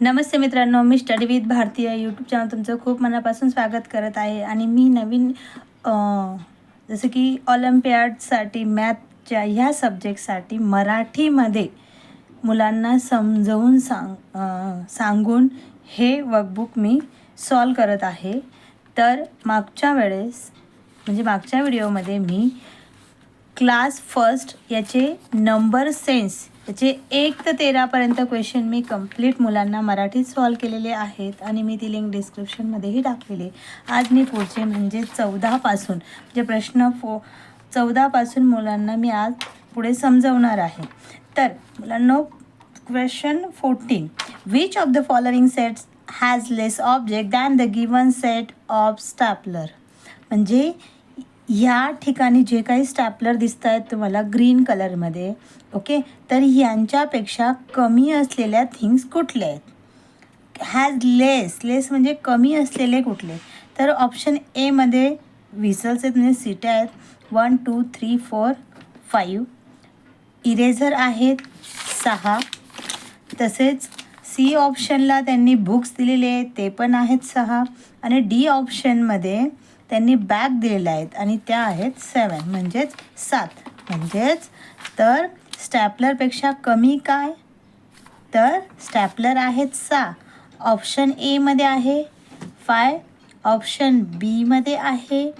नमस्ते मित्रांनो, मी study with भारतीय YouTube channel तुमचं खूप मनापासून स्वागत करत आहे. आणि मी नवीन जसं की ऑलिम्पियाडसाठी मॅथच्या ह्या सब्जेक्टसाठी मराठीमध्ये मुलांना समजवून सांगून हे वर्कबुक मी सॉल्व करत आहे. तर मागच्या व्हिडिओमध्ये मी क्लास फर्स्ट याचे नंबर सेन्स याचे 1 ते 13पर्यंत क्वेश्चन मी कंप्लीट मुलांना मराठीत सॉल्व केलेले आहेत आणि मी ती लिंक डिस्क्रिप्शनमध्येही टाकलेली. आज मी पुढचे म्हणजे 14पासून म्हणजे प्रश्न 14पासून मुलांना मी आज पुढे समजवणार आहे. तर मुलांनो, question 14, which of the following sets has less object than the given set of stapler. म्हणजे ह्या ठिकाणी जे काही स्टॅपलर दिसत आहेत तुम्हाला ग्रीन कलरमध्ये, ओके, तर यांच्यापेक्षा कमी असलेल्या थिंग्स कुठल्या आहेत? हॅज लेस म्हणजे कमी असलेले कुठले? तर ऑप्शन एमध्ये व्हिसल्स आहेत, म्हणजे सीट्या आहेत 1 2 3 4 5. इरेझर आहेत 6. तसेच सी ऑप्शनला त्यांनी बुक्स दिलेले आहेत, ते पण आहेत 6. आणि डी ऑप्शनमध्ये त्यांनी बॅग दिलेल्या आहेत आणि त्या आहेत 7, म्हणजेच 7. म्हणजेच तर स्टॅपलरपेक्षा कमी काय? तर स्टॅपलर आहेत 6. ऑप्शन एमध्ये आहे 5, ऑप्शन बीमध्ये आहे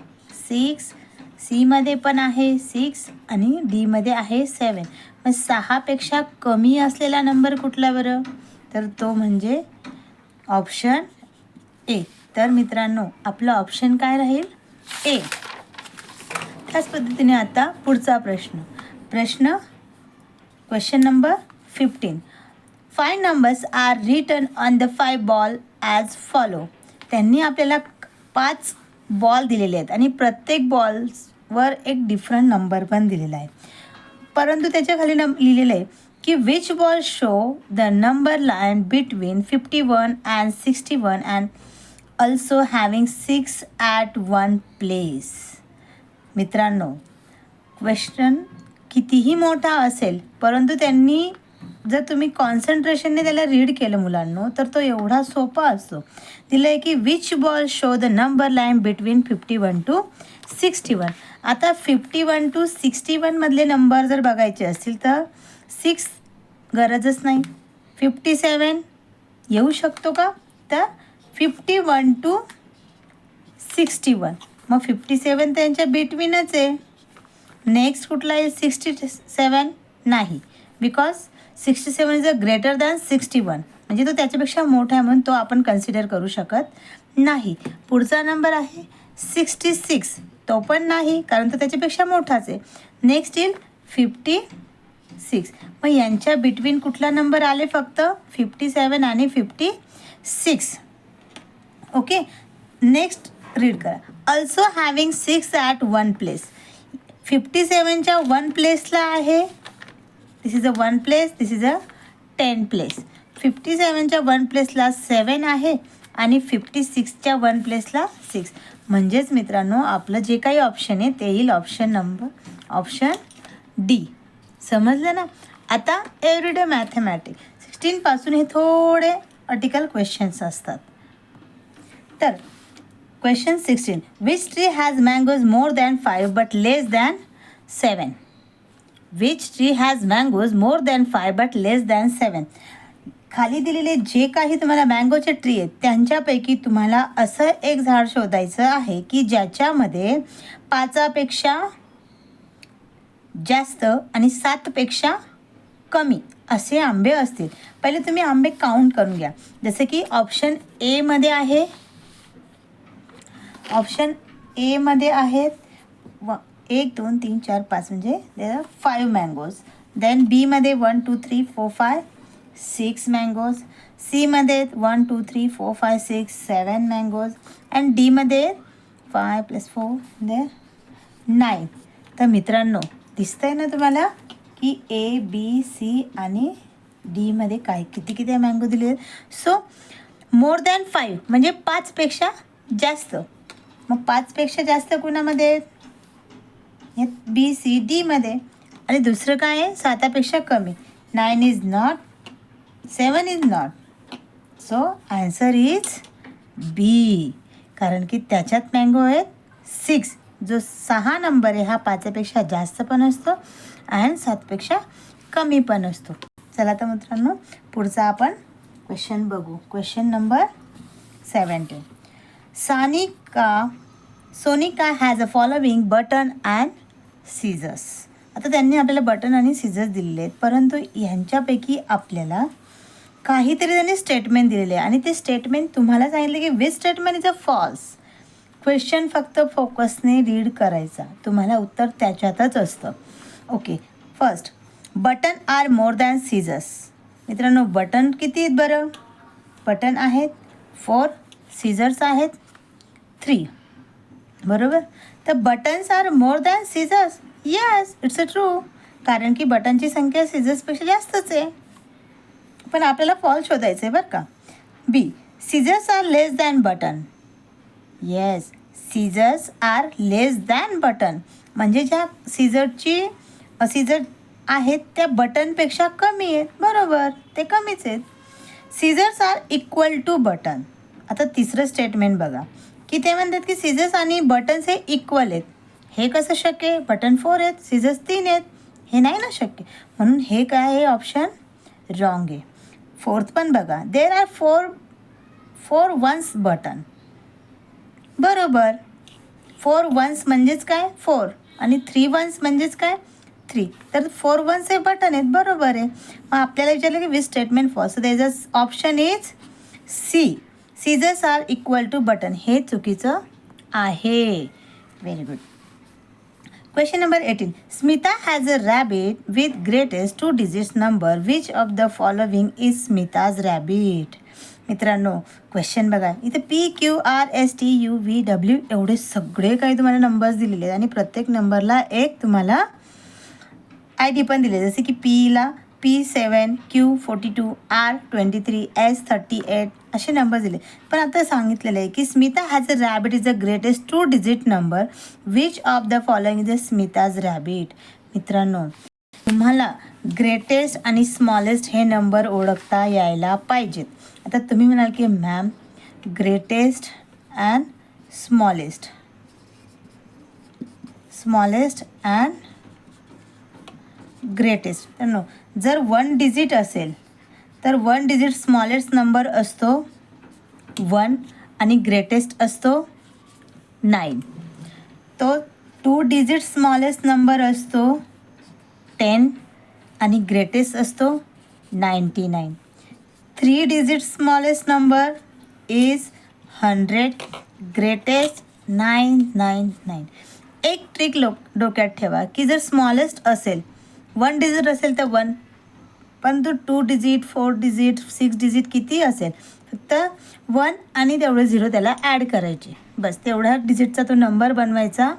6, सीमध्ये पण आहे 6 आणि डीमध्ये आहे 7. मग 6पेक्षा कमी असलेला नंबर कुठला बरं? तर तो म्हणजे ऑप्शन ए. तर मित्रांनो, आपलं ऑप्शन काय राहील? ए. त्याच पद्धतीने आता पुढचा question number 15. 5 numbers are written on the 5 ball as follow. त्यांनी आपल्याला 5 बॉल दिलेले आहेत आणि प्रत्येक बॉल्सवर एक डिफरंट नंबर पण दिलेला आहे. परंतु त्याच्या खाली लिहिलेलं आहे की which ball show the number line between 51 and 61 and also having 6 at one place. मित्रांनो, क्वेश्चन कितीही मोठा असेल परंतु त्यांनी जर तुम्ही कॉन्सन्ट्रेशनने त्याला रीड केलं मुलांनो, तर तो एवढा सोपा असतो. दिलं आहे की which ball show the number line between 51 to 61. आता 51 to 61 मधले नंबर जर बघायचे असतील तर 6 गरजच नाही. 57 येऊ शकतो का? तर 51 to 61. मग 57 त्यांच्या बिटवीनच आहे. नेक्स्ट कुठला आहे? 67 नाही, because 67 is a greater than 61, म्हणजे तो त्याच्यापेक्षा मोठा आहे म्हणून तो आपण कन्सिडर करू शकत नाही. पुढचा नंबर आहे 66, तो पण नाही कारण तो त्याच्यापेक्षा मोठाच आहे. नेक्स्ट येईल 56. मग यांच्या बिटवीन कुठला नंबर आले? फक्त 57 आणि 56. ओके, नेक्स्ट रीड करा. Also having 6 at 1 place. 57च्या 1 प्लेसला आहे, this is a 1 place, this is a 10 place. 57च्या 1 प्लेसला 7 आहे आणि 56च्या 1 प्लेसला 6. म्हणजेच मित्रांनो, आपलं जे काही ऑप्शन आहे ते येईल ऑप्शन डी. समजलं ना? आता एव्हरीडे मॅथमॅटिक्स 16पासून हे थोडे आर्टिकल क्वेश्चन्स असतात. तर question 16, which tree has mangoes more than 5 but less than 7. Which tree has mangoes more than 5 but less than 7. खाली दिलेले जे काही तुम्हाला मँगोचे ट्री आहेत त्यांच्यापैकी तुम्हाला असं एक झाड शोधायचं आहे की ज्याच्यामध्ये 5पेक्षा जास्त आणि 7पेक्षा कमी असे आंबे असतील. पहिले तुम्ही आंबे काउंट करून घ्या. जसे की ऑप्शन एमध्ये आहे, ऑप्शन एमध्ये आहेत 1 2 3 4 5, म्हणजे देर आर 5 मँगोज. देन बीमध्ये 1 2 3 4 5 6 मँगोज. सीमध्ये 1 2 3 4 5 6 7 मँगोज. अँड डीमध्ये 5 + 4 देर 9. तर मित्रांनो, दिसतंय ना तुम्हाला की ए बी सी आणि डीमध्ये किती मँगो दिले आहेत. सो मोर दॅन 5 म्हणजे 5पेक्षा जास्त. मग 5पेक्षा जास्त कुणामध्ये? बी सी डीमध्ये. आणि दुसरं काय आहे? 7पेक्षा कमी. 9 is not, 7 is not. So answer is B, कारण की त्याच्यात मँगो आहेत 6. जो 6 नंबर आहे हा 5पेक्षा जास्त पण असतो आणि 7पेक्षा कमी पण असतो. चला तर मित्रांनो, पुढचा आपण क्वेश्चन बघू. Question number 17. Sonika has a following button and scissors. आता त्यांनी आपल्याला बटन आणि सीझर्स दिलेले आहेत, परंतु ह्यांच्यापैकी आपल्याला काहीतरी त्यांनी स्टेटमेंट दिलेले आहे आणि ते स्टेटमेंट तुम्हाला सांगितलं की which statement is a false. Question फक्त फोकसने रीड करायचा, तुम्हाला उत्तर त्याच्यातच असतं. Okay, first, button are more than scissors. मित्रांनो, बटन किती आहेत बरं? बटन आहेत 4, सीझर्स आहेत 3, बरोबर. तर buttons are more than scissors. Yes, it's a true, कारण की बटनची संख्या सीझर्सपेक्षा जास्तच आहे. पण आपल्याला फॉल्स शोधायचं आहे बरं का. बी, सीझर्स आर लेस than button. Yes, seizures R लेस दॅन बटन, म्हणजे ज्या सीझर आहेत त्या बटनपेक्षा कमी आहेत, बरोबर, ते कमीच आहेत. Seizures are equal to button. आता तिसरं स्टेटमेंट बघा की ते म्हणतात की सीझर्स आणि बटन्स हे इक्वल आहेत. हे कसं शक्य आहे? बटन 4 आहेत, सीझर्स 3 आहेत, हे नाही ना शक्य. म्हणून हे काय आहे? ऑप्शन रॉंग आहे. फोर्थ पण बघा, देर आर 4 वन्स बटन. बरोबर, 4 वन्स म्हणजेच काय? 4, आणि 3 वन्स म्हणजेच काय? 3. तर 4 वन्स हे बटन आहेत, बरोबर आहे. मग आपल्याला विचारलं की which statement false. So there is option is C, scissors are equal to button. हे चुकीचं आहे. Very good. Question number 18. Smita has a rabbit with greatest 2 digits number. Which of the following is Smita's rabbit. मित्रांनो, question बघा, इथे PQRSTUVW एवढे सगळे काही तुम्हाला नंबर्स दिलेले आहेत आणि प्रत्येक नंबरला एक तुम्हाला ID पण दिले, जसे की Pला P7, Q42, R23, S38 असे नंबर दिले. पण आता सांगितलेलं आहे की Smita has a rabbit is a greatest 2 digit number. Which of the following is a Smita's rabbit. मित्रांनो, तुम्हाला ग्रेटेस्ट आणि स्मॉलेस्ट हे नंबर ओळखता यायला पाहिजेत. आता तुम्ही म्हणाल की ma'am greatest and smallest and greatest. तर नो, जर 1 डिजिट असेल तर 1 डिजिट स्मॉलेस्ट नंबर असतो 1 आणि ग्रेटेस्ट असतो 9. तो 2 डिजिट स्मॉलेस्ट नंबर असतो 10 आणि ग्रेटेस्ट असतो 99. 3 digit smallest number is 100, greatest 999. एक ट्रिक डोक्यात ठेवा की जर स्मॉलेस्ट असेल 1 डिजिट असेल तर 1, पण तो 2 डिजिट 4 डिजिट 6 डिजिट किती असेल, फक्त 1 आणि तेवढे 0 त्याला ॲड करायचे, बस तेवढ्या डिजिटचा तो नंबर बनवायचा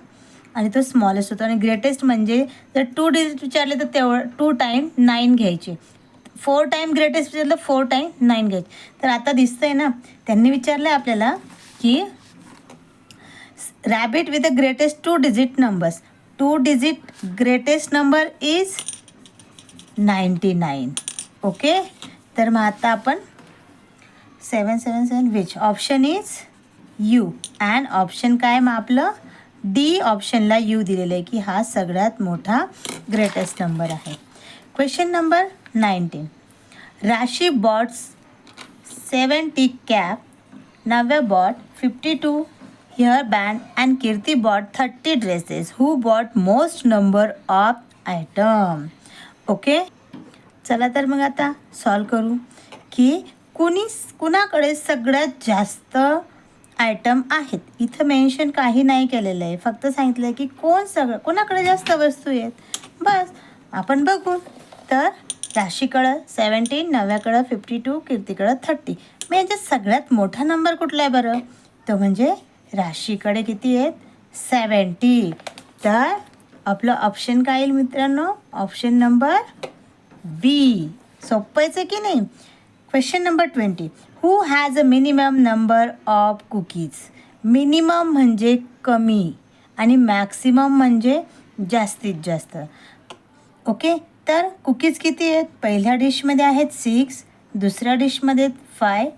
आणि तो स्मॉलेस्ट होतो. आणि ग्रेटेस्ट म्हणजे जर 2 डिजिट विचारले तर तेवढं 2 टाईम 9 घ्यायचे, 4 टाईम ग्रेटेस्ट विचारलं 4 टाईम 9 घ्यायचे. तर आता दिसतंय ना, त्यांनी विचारलं आपल्याला की rabbit with the greatest 2 digit numbers. 2 digit greatest number is 99. Okay, तर मग आता आपण 777 which option is you. And option काय मग आपलं डी ऑप्शनला यू दिलेलं आहे की हा सगळ्यात मोठा ग्रेटेस्ट नंबर आहे. Question number 19. Rashi bought 70 cap, Navya bought 52 hair band and Kirti bought 30 dresses. Who bought most number of item. Okay, चला तर मग आता सॉल्व करू की कुणाकडे सगळ्यात जास्त आयटम आहेत. इथं मेन्शन काही नाही केलेलं आहे, फक्त सांगितलं आहे की कोणाकडे जास्त वस्तू आहेत, बस. आपण बघू तर राशीकडं 17, नव्याकडं 52, कीर्तीकडं 30. मग यांच्यात सगळ्यात मोठा नंबर कुठला आहे बरं? तो म्हणजे राशीकडे किती आहेत? 70. तर आपलं ऑप्शन काय येईल मित्रांनो? ऑप्शन नंबर बी. सोपंच आहे की नाही? Question number 20. Who has a minimum number of cookies. Minimum म्हणजे कमी आणि मॅक्सिमम म्हणजे जास्तीत जास्त. ओके, तर कुकीज किती आहेत? पहिल्या डिशमध्ये आहेत 6, दुसऱ्या डिशमध्ये 5,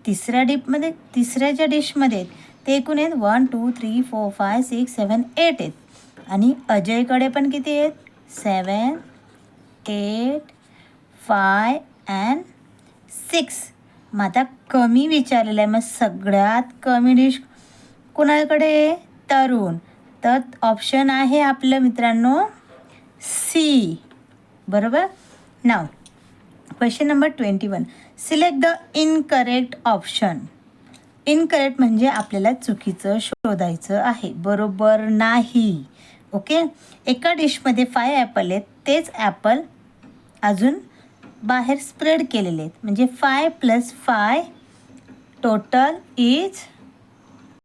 तिसऱ्या ज्या डिशमध्ये ते एकूण आहेत 1 2 3 4 5 6 7 8 आहेत आणि अजयकडे पण किती आहेत 7 8 5 अँड 6. मग आता कमी विचारलेलं आहे, मग सगळ्यात कमी डिश कुणाकडे आहे तरुण. तर ऑप्शन आहे आपलं मित्रांनो सी. बरोबर. नाव question number 21. Select the incorrect option. Incorrect म्हणजे आपल्याला चुकीचं शोधायचं आहे, बरोबर नाही. ओके. एका डिशमध्ये 5 ॲपल आहेत, तेच ॲपल अजून बाहेर स्प्रेड केलेले आहेत, म्हणजे 5 + 5 टोटल इज